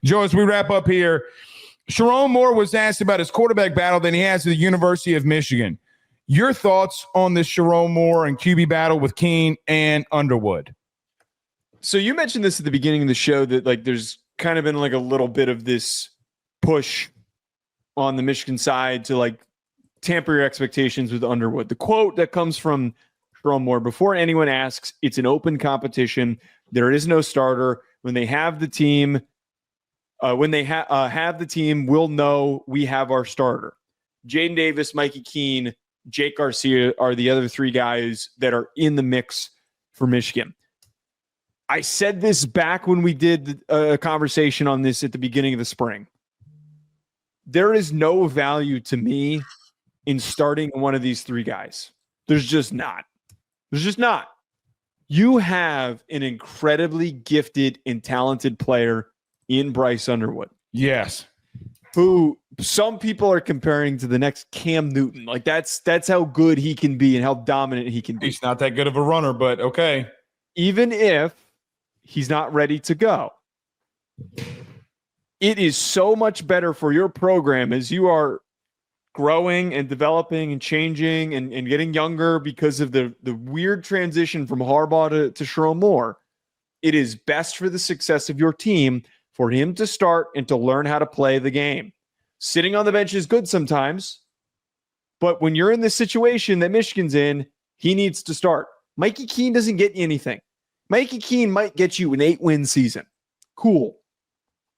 Joe, as we wrap up here, Sherrone Moore was asked about his quarterback battle that he has at the University of Michigan. Your thoughts on this Sherrone Moore and QB battle with Keene and Underwood? So you mentioned this at the beginning of the show that like there's kind of been like a little bit of this push on the Michigan side to like tamper your expectations with Underwood. The quote that comes from Sherrone Moore: before anyone asks, it's an open competition. There is no starter. When they have the team, have the team, we'll know we have our starter. Jadyn Davis, Mikey Keene, Jake Garcia are the other three guys that are in the mix for Michigan. I said this back when we did a conversation on this at the beginning of the spring. There is no value to me in starting one of these three guys. There's just not. You have an incredibly gifted and talented player in Bryce Underwood. Yes. Who some people are comparing to the next Cam Newton. Like that's how good he can be and how dominant he can be. He's not that good of a runner, but okay. Even if he's not ready to go, it is so much better for your program as you are growing and developing and changing and getting younger because of the weird transition from Harbaugh to Sherrone Moore. It is best for the success of your team for him to start and to learn how to play the game. Sitting on the bench is good sometimes, but when you're in this situation that Michigan's in, he needs to start. Mikey Keene doesn't get you anything. Mikey Keene might get you an 8-win season. Cool.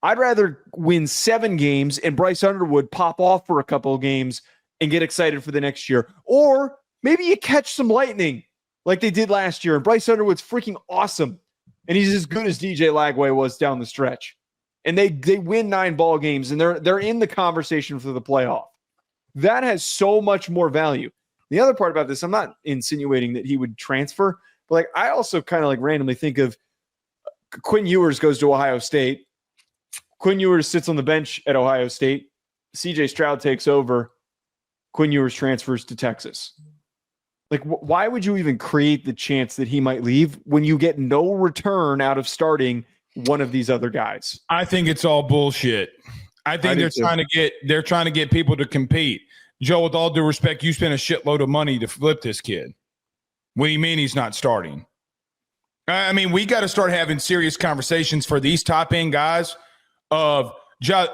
I'd rather win 7 games and Bryce Underwood pop off for a couple of games and get excited for the next year. Or maybe you catch some lightning like they did last year and Bryce Underwood's freaking awesome and he's as good as DJ Lagway was down the stretch. And they win 9 ball games and they're in the conversation for the playoff. That has so much more value. The other part about this, I'm not insinuating that he would transfer, but like I also kind of like randomly think of Quinn Ewers goes to Ohio State. Quinn Ewers sits on the bench at Ohio State. CJ Stroud takes over. Quinn Ewers transfers to Texas. Like, why would you even create the chance that he might leave when you get no return out of starting one of these other guys? I think it's all bullshit. I think they're trying to get people to compete. Joe, with all due respect, you spent a shitload of money to flip this kid. What do you mean he's not starting? I mean, we got to start having serious conversations for these top-end guys of Joe,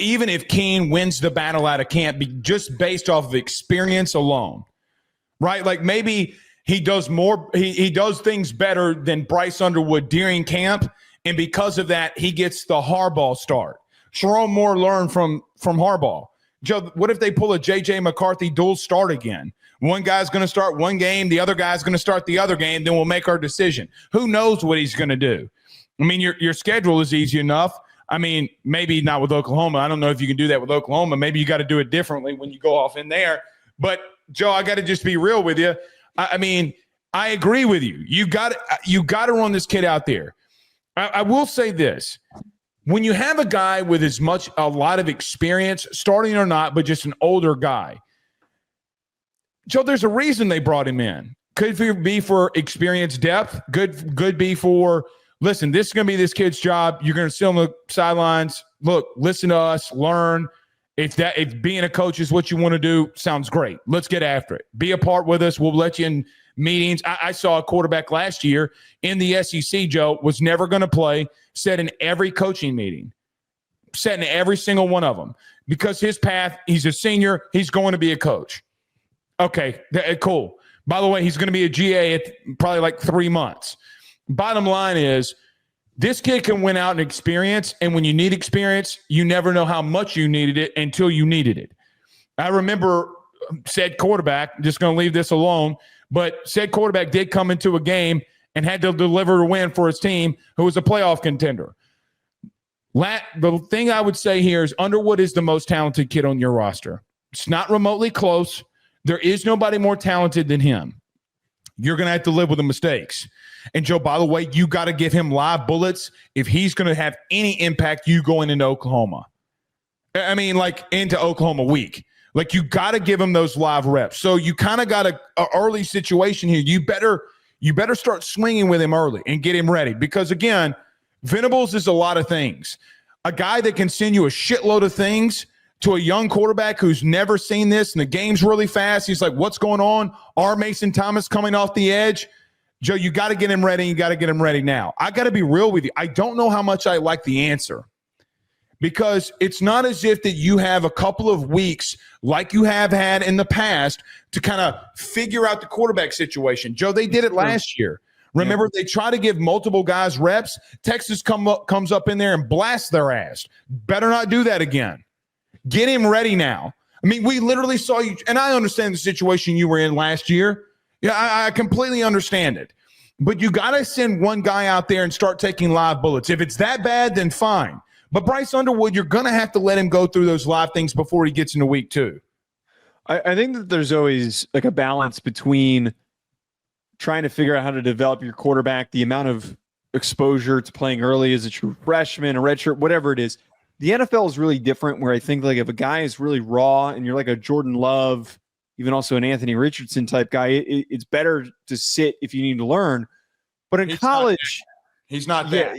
even if Keene wins the battle out of camp, just based off of experience alone, right? Like maybe he does more, he does things better than Bryce Underwood during camp, and because of that, he gets the Harbaugh start. Sherrone Moore learned from Harbaugh. Joe, what if they pull a J.J. McCarthy dual start again? One guy's going to start one game, the other guy's going to start the other game, then we'll make our decision. Who knows what he's going to do? I mean, your schedule is easy enough. I mean, maybe not with Oklahoma. I don't know if you can do that with Oklahoma. Maybe you got to do it differently when you go off in there. But, Joe, I got to just be real with you. I mean, I agree with you. You got to run this kid out there. I will say this. When you have a guy with a lot of experience, starting or not, but just an older guy, Joe, there's a reason they brought him in. Could be for experience depth. Could be for, listen, this is going to be this kid's job. You're going to sit on the sidelines. Look, listen to us, learn. If being a coach is what you want to do, sounds great. Let's get after it. Be a part with us. We'll let you in meetings. I saw a quarterback last year in the SEC, Joe, was never going to play, said in every coaching meeting, said in every single one of them, because his path, he's a senior, he's going to be a coach. Okay, cool. By the way, he's going to be a GA at probably like 3 months. Bottom line is, this kid can win out in experience, and when you need experience, you never know how much you needed it until you needed it. I remember said quarterback, just going to leave this alone, but said quarterback did come into a game and had to deliver a win for his team, who was a playoff contender. The thing I would say here is Underwood is the most talented kid on your roster. It's not remotely close. There is nobody more talented than him. You're going to have to live with the mistakes. And, Joe, by the way, you got to give him live bullets if he's going to have any impact you going into Oklahoma. I mean, like into Oklahoma week. Like, you got to give him those live reps. So you kind of got an early situation here. You better start swinging with him early and get him ready. Because, again, Venables is a lot of things. A guy that can send you a shitload of things to a young quarterback who's never seen this, and the game's really fast. He's like, what's going on? R. Mason Thomas coming off the edge. Joe, you got to get him ready. You got to get him ready now. I got to be real with you. I don't know how much I like the answer, because it's not as if that you have a couple of weeks like you have had in the past to kind of figure out the quarterback situation. Joe, they did it last year. Remember, they try to give multiple guys reps. Texas comes up in there and blasts their ass. Better not do that again. Get him ready now. I mean, we literally saw you, and I understand the situation you were in last year. Yeah, I completely understand it. But you got to send one guy out there and start taking live bullets. If it's that bad, then fine. But Bryce Underwood, you're going to have to let him go through those live things before he gets into week 2. I think that there's always like a balance between trying to figure out how to develop your quarterback, the amount of exposure to playing early as a true freshman, a redshirt, whatever it is. The NFL is really different, where I think like if a guy is really raw and you're like a Jordan Love, even also an Anthony Richardson type guy, it's better to sit if you need to learn. But in college, he's not there.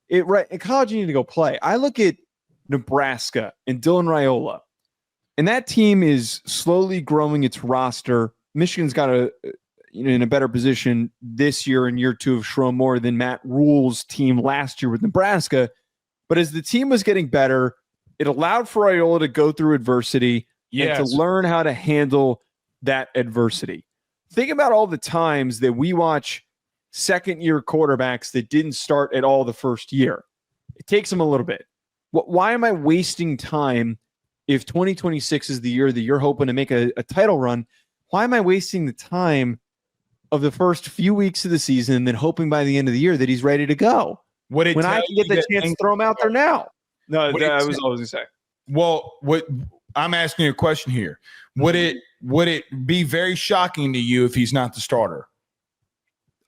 In college, you need to go play. I look at Nebraska and Dylan Raiola, and that team is slowly growing its roster. Michigan's got in a better position this year in year 2 of Sherrone Moore than Matt Rule's team last year with Nebraska. But as the team was getting better, it allowed for Raiola to go through adversity and to learn how to handle that adversity. Think about all the times that we watch second-year quarterbacks that didn't start at all the first year. It takes them a little bit. Why am I wasting time if 2026 is the year that you're hoping to make a title run? Why am I wasting the time of the first few weeks of the season and then hoping by the end of the year that he's ready to go? When I can get the chance to throw him out there now. No, that was all I was going to say. Well, what I'm asking you a question here. Would it be very shocking to you if he's not the starter?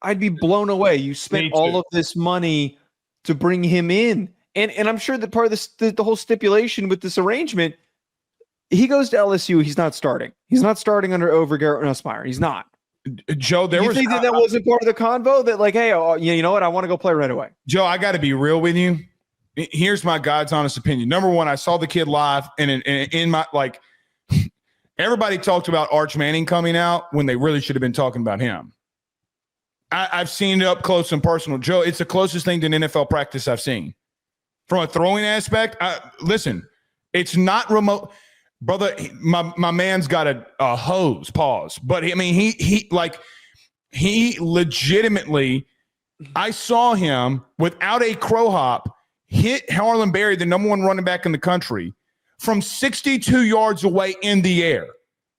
I'd be blown away. You spent all of this money to bring him in. And I'm sure that part of this, the whole stipulation with this arrangement, he goes to LSU, he's not starting. He's not starting over Garrett Nussmeier. He's not. Joe, you think that wasn't part of the convo? That like, hey, you know what? I want to go play right away. Joe, I got to be real with you. Here's my God's honest opinion. Number one, I saw the kid live, and in my like, everybody talked about Arch Manning coming out when they really should have been talking about him. I've seen it up close and personal. Joe, it's the closest thing to an NFL practice I've seen. From a throwing aspect, listen, it's not remote. Brother, my man's got a hose, pause. But, I mean, he legitimately, I saw him without a crow hop hit Harlan Berry, the number 1 running back in the country, from 62 yards away in the air.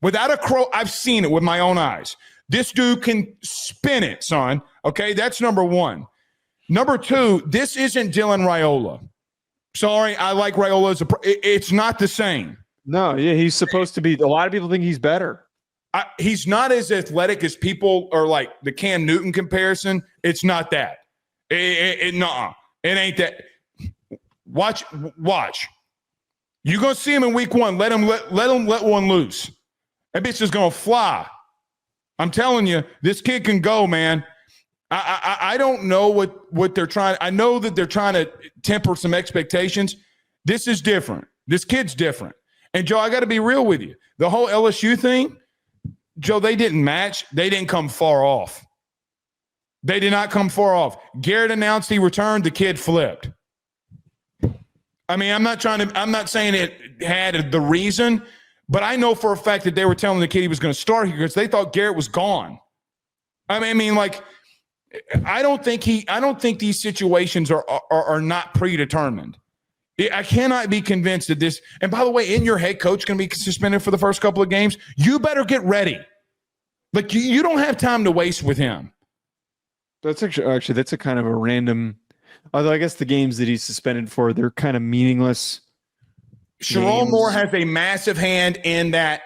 Without a crow, I've seen it with my own eyes. This dude can spin it, son. Okay, that's number 1. Number 2, this isn't Dylan Raiola. Sorry, I like Raiola. It's not the same. No, yeah, he's supposed to be. A lot of people think he's better. He's not as athletic as people are like the Cam Newton comparison. It's not that. Nuh-uh. It ain't that. Watch. You're gonna see him in week 1. Let one loose. That bitch is gonna fly. I'm telling you, this kid can go, man. I don't know what they're trying. I know that they're trying to temper some expectations. This is different. This kid's different. And, Joe, I got to be real with you. The whole LSU thing, Joe, they didn't match. They didn't come far off. They did not come far off. Garrett announced he returned. The kid flipped. I mean, I'm not saying it had the reason, but I know for a fact that they were telling the kid he was going to start here because they thought Garrett was gone. I mean, like, I don't think these situations are not predetermined. I cannot be convinced that this, and by the way, in your head coach going to be suspended for the first couple of games, you better get ready. Like, you don't have time to waste with him. That's actually that's a kind of a random, although I guess the games that he's suspended for, they're kind of meaningless. Sherrone Moore has a massive hand in that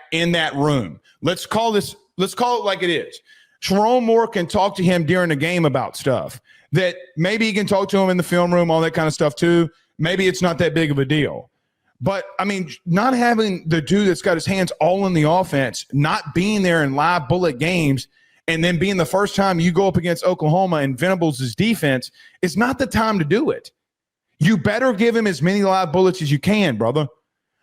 room. Let's call it like it is. Sherrone Moore can talk to him during the game about stuff that maybe he can talk to him in the film room, all that kind of stuff too. Maybe it's not that big of a deal. But, I mean, not having the dude that's got his hands all in the offense, not being there in live bullet games, and then being the first time you go up against Oklahoma and Venables' defense, is not the time to do it. You better give him as many live bullets as you can, brother.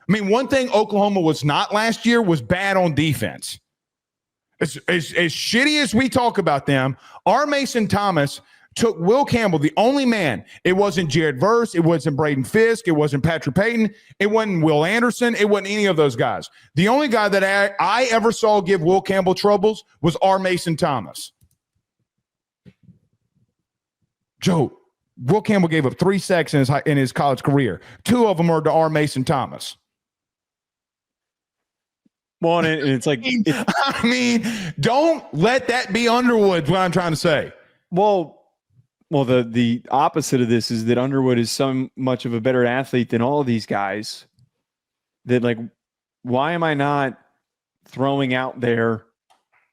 I mean, one thing Oklahoma was not last year was bad on defense. As shitty as we talk about them, R. Mason Thomas took Will Campbell, the only man. It wasn't Jared Verse. It wasn't Braden Fisk. It wasn't Patrick Payton. It wasn't Will Anderson. It wasn't any of those guys. The only guy that I ever saw give Will Campbell troubles was R. Mason Thomas. Joe, Will Campbell gave up 3 sacks in his college career. 2 of them are to R. Mason Thomas. Well, and it's like, I mean, don't let that be Underwood. What I'm trying to say. Well, the opposite of this is that Underwood is so much of a better athlete than all of these guys that, like, why am I not throwing out there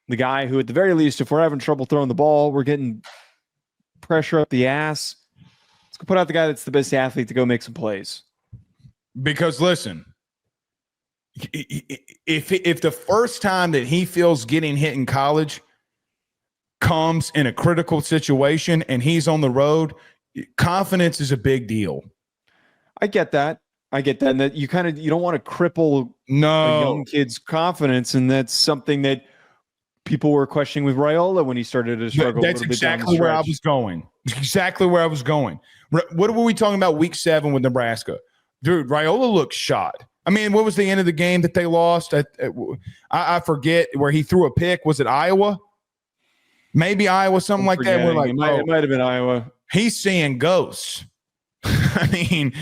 the guy who, at the very least, if we're having trouble throwing the ball, we're getting pressure up the ass, let's go put out the guy that's the best athlete to go make some plays. Because listen, if the first time that he feels getting hit in college comes in a critical situation and he's on the road, confidence is a big deal. I get that. And that you don't want to cripple a young kid's confidence. And that's something that people were questioning with Raiola when he started to struggle. That's exactly where I was going. What were we talking about week 7 with Nebraska? Dude, Raiola looked shot. I mean, what was the end of the game that they lost? I forget where he threw a pick. Was it Iowa? Maybe Iowa, something like that. We're like, it might have been Iowa. He's seeing ghosts. I mean,